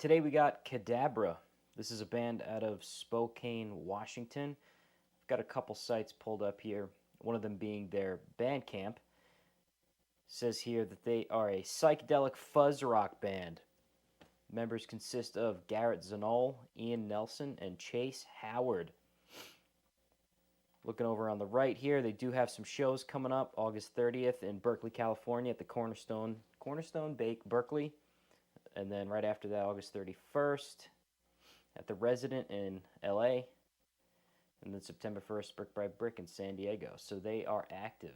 Today we got Kadabra. This is a band out of Spokane, Washington. I've got a couple sites pulled up here, one of them being their Bandcamp. It says here that they are a psychedelic fuzz rock band. Members consist of Garrett Zanol, Ian Nelson, and Chase Howard. Looking over on the right here, they do have some shows coming up August 30th in Berkeley, California at the Cornerstone Bake Berkeley. And then right after that, August 31st at the Resident in LA. And then September 1st, Brick by Brick in San Diego. So they are active.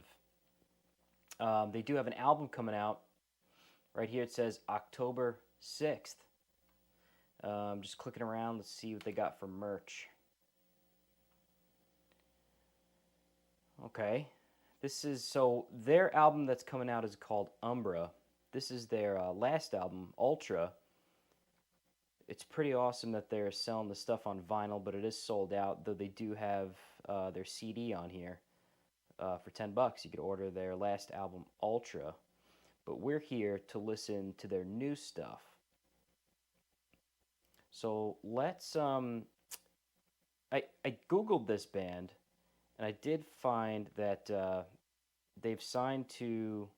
They do have an album coming out. Right here it says October 6th. Just clicking around, let's see what they got for merch. Okay, so their album that's coming out is called Umbra. This is their last album, Ultra. It's pretty awesome that they're selling the stuff on vinyl, but it is sold out, though they do have their CD on here for $10. You could order their last album, Ultra. But we're here to listen to their new stuff. So let's, I Googled this band, and I did find that they've signed to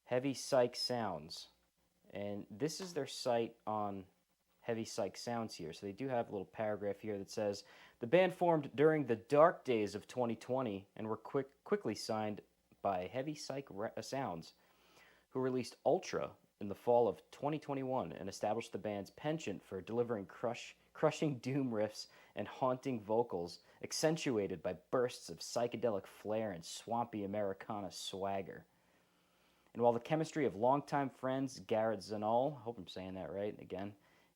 Heavy Psych Sounds. And this is their site on Heavy Psych Sounds here. So they do have a little paragraph here that says, the band formed during the dark days of 2020 and were quickly signed by Heavy Psych Sounds, who released Ultra in the fall of 2021 and established the band's penchant for delivering crushing doom riffs and haunting vocals, accentuated by bursts of psychedelic flair and swampy Americana swagger. And while the chemistry of longtime friends Garrett Zanol, I hope I'm saying that right again,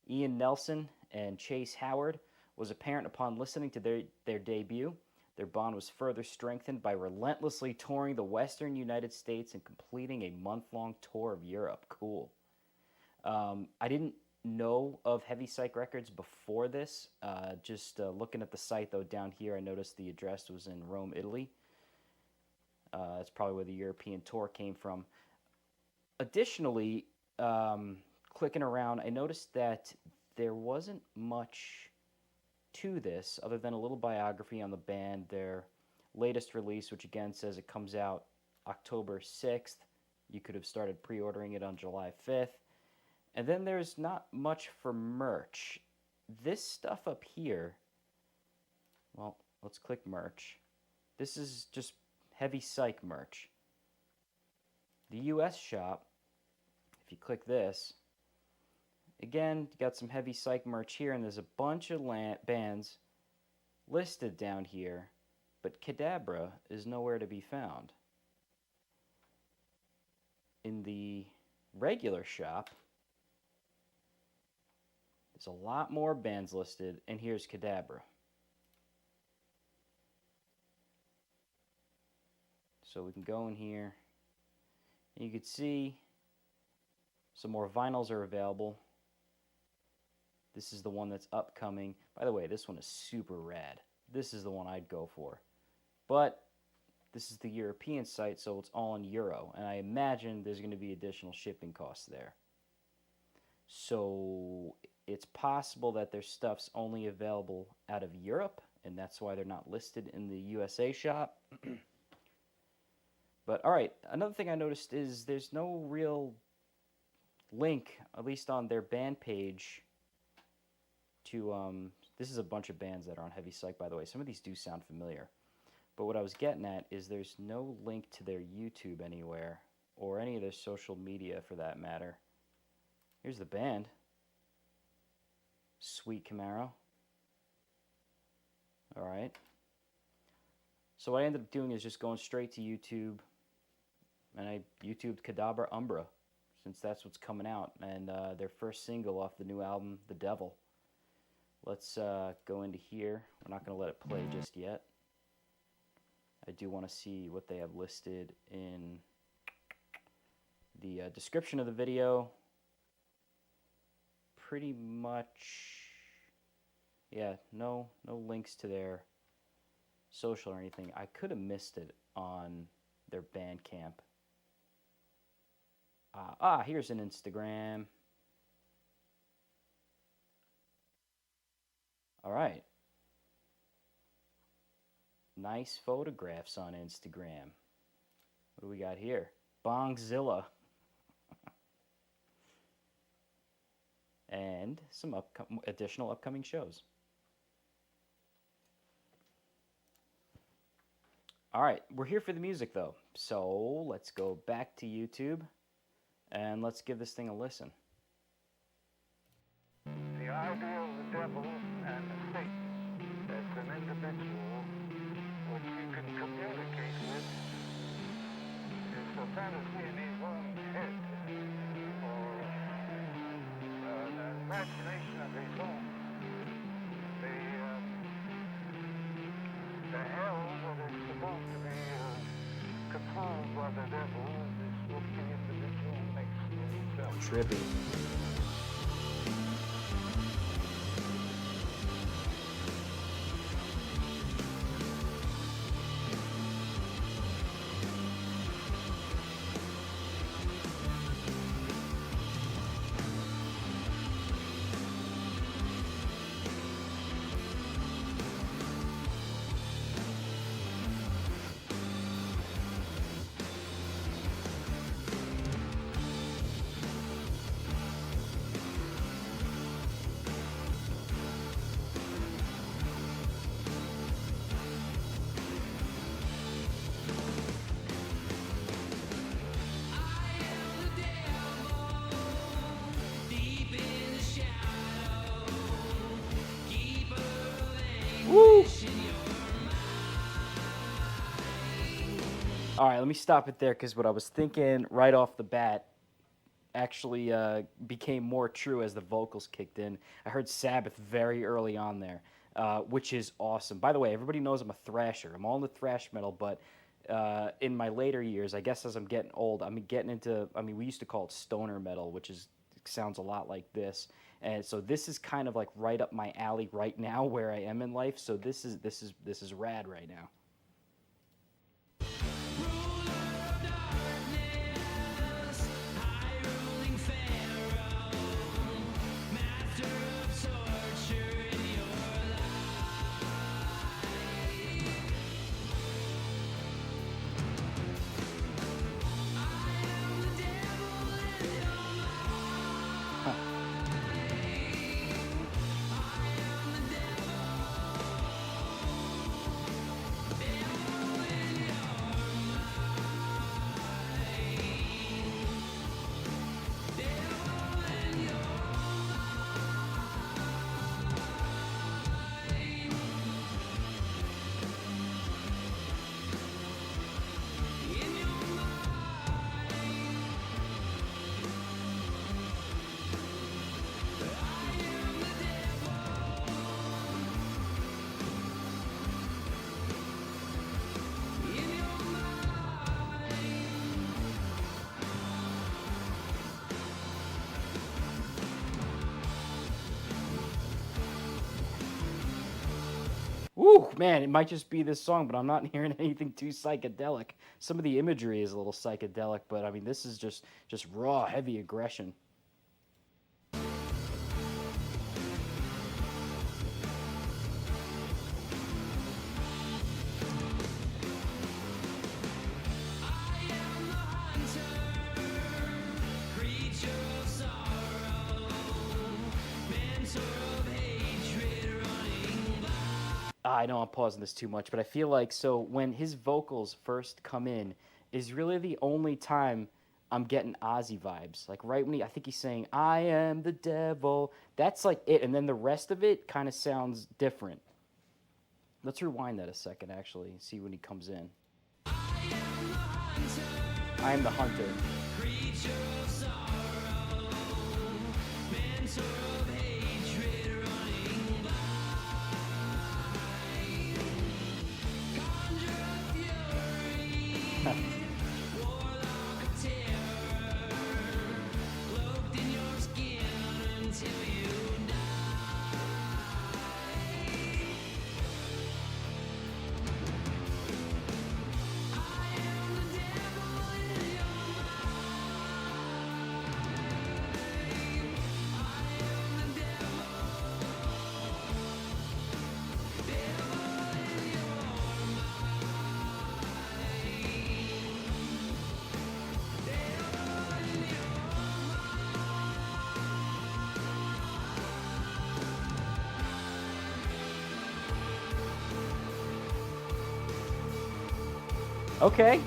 Ian Nelson, and Chase Howard was apparent upon listening to their debut, their bond was further strengthened by relentlessly touring the western United States and completing a month-long tour of Europe. Cool. I didn't know of Heavy Psych Records before this. Just looking at the site, though, down here, I noticed the address was in Rome, Italy. That's probably where the European tour came from. Additionally, clicking around, I noticed that there wasn't much to this other than a little biography on the band, their latest release, which again says it comes out October 6th. You could have started pre-ordering it on July 5th. And then there's not much for merch. This stuff up here, well, let's click merch. This is just Heavy Psych merch. The US shop, if you click this, again, you got some Heavy Psych merch here, and there's a bunch of bands listed down here, but Kadabra is nowhere to be found. In the regular shop, there's a lot more bands listed, and here's Kadabra. So we can go in here, and you can see some more vinyls are available. This is the one that's upcoming. By the way, this one is super rad. This is the one I'd go for. But this is the European site, so it's all in euro. And I imagine there's going to be additional shipping costs there. So it's possible that their stuff's only available out of Europe, and that's why they're not listed in the USA shop. But all right, another thing I noticed is there's no real link, at least on their band page, to this is a bunch of bands that are on Heavy Psych, by the way. Some of these do sound familiar, but what I was getting at is there's no link to their YouTube anywhere, or any of their social media for that matter. Here's the band, Sweet Camaro. All right, so what I ended up doing is just going straight to YouTube, and I YouTubed Kadabra Umbra, since that's what's coming out, and their first single off the new album, The Devil. Let's go into here. We're not going to let it play just yet. I do want to see what they have listed in the description of the video. Pretty much, yeah, no links to their social or anything. I could have missed it on their Bandcamp. Here's an Instagram. All right. Nice photographs on Instagram. What do we got here? Bongzilla. And some additional upcoming shows. All right, we're here for the music though. So let's go back to YouTube and let's give this thing a listen. The idea of the devil and the Satan as an individual which you can communicate with is a fantasy in his own head, or an imagination of his own. The hell that is supposed to be controlled by the devil is what the individual makes for himself. Trippy. Woo! All right, let me stop it there because what I was thinking right off the bat actually became more true as the vocals kicked in. I heard Sabbath very early on there, which is awesome. By the way, everybody knows I'm a thrasher. I'm all into thrash metal, but in my later years, I guess as I'm getting old, I'm getting into, we used to call it stoner metal, which sounds a lot like this. And so this is kind of like right up my alley right now where I am in life. So this is rad right now. Woo, man, it might just be this song, but I'm not hearing anything too psychedelic. Some of the imagery is a little psychedelic, but this is just raw, heavy aggression. I know I'm pausing this too much, but I feel like so when his vocals first come in is really the only time I'm getting Ozzy vibes. Like right when I think he's saying, "I am the devil." That's like it, and then the rest of it kind of sounds different. Let's rewind that a second, actually, and see when he comes in. I am the hunter. Creature of sorrow, mentor of hatred running by. Warlock of terror, cloaked in your skin until you die. I am the devil in your mind. I am Okay.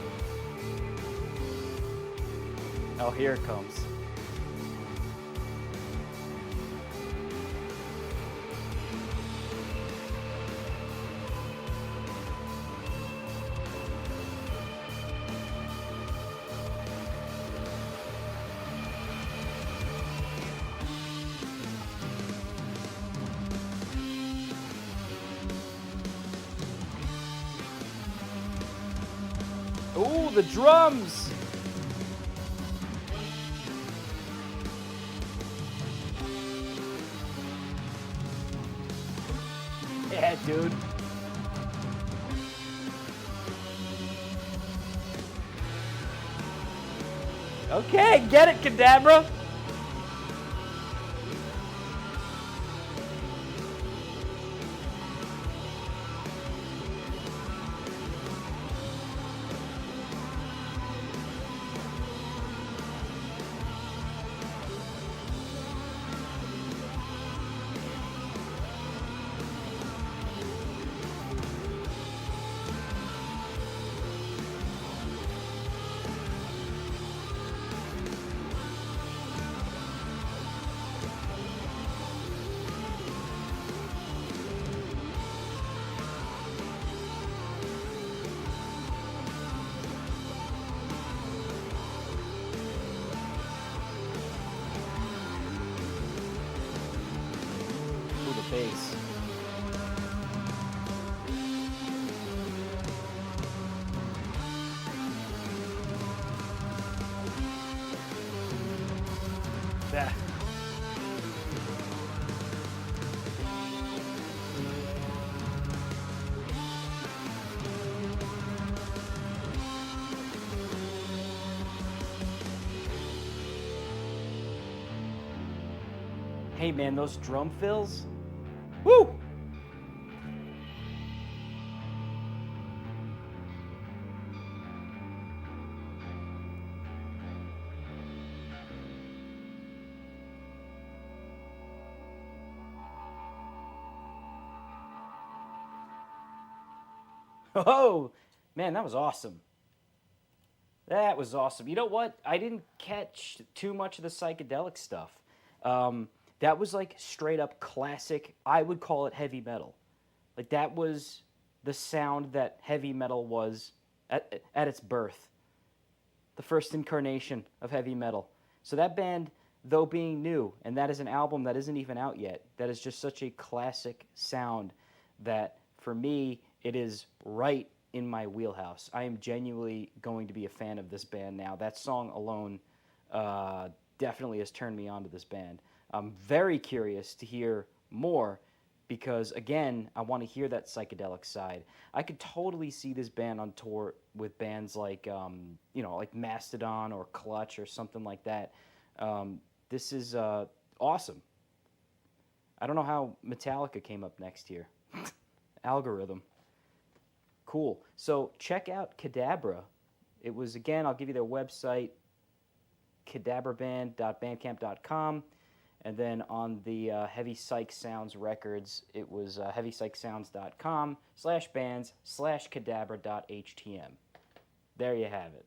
Oh, here it comes. Ooh, the drums! Yeah, dude. Okay, get it, Kadabra! Ooh, the bass. Yeah. Hey man, those drum fills? Woo! Oh, man, that was awesome. That was awesome. You know what? I didn't catch too much of the psychedelic stuff. That was like straight up classic. I would call it heavy metal. Like that was the sound that heavy metal was at its birth, the first incarnation of heavy metal. So that band, though being new, and that is an album that isn't even out yet, that is just such a classic sound that for me, it is right in my wheelhouse. I am genuinely going to be a fan of this band now. That song alone definitely has turned me on to this band. I'm very curious to hear more because again, I want to hear that psychedelic side. I could totally see this band on tour with bands like, like Mastodon or Clutch or something like that. This is awesome. I don't know how Metallica came up next here. Algorithm. Cool. So check out Kadabra. It was, again, I'll give you their website, kadabraband.bandcamp.com. And then on the Heavy Psych Sounds records, it was heavypsychsounds.com/bands/kadabra.htm. There you have it.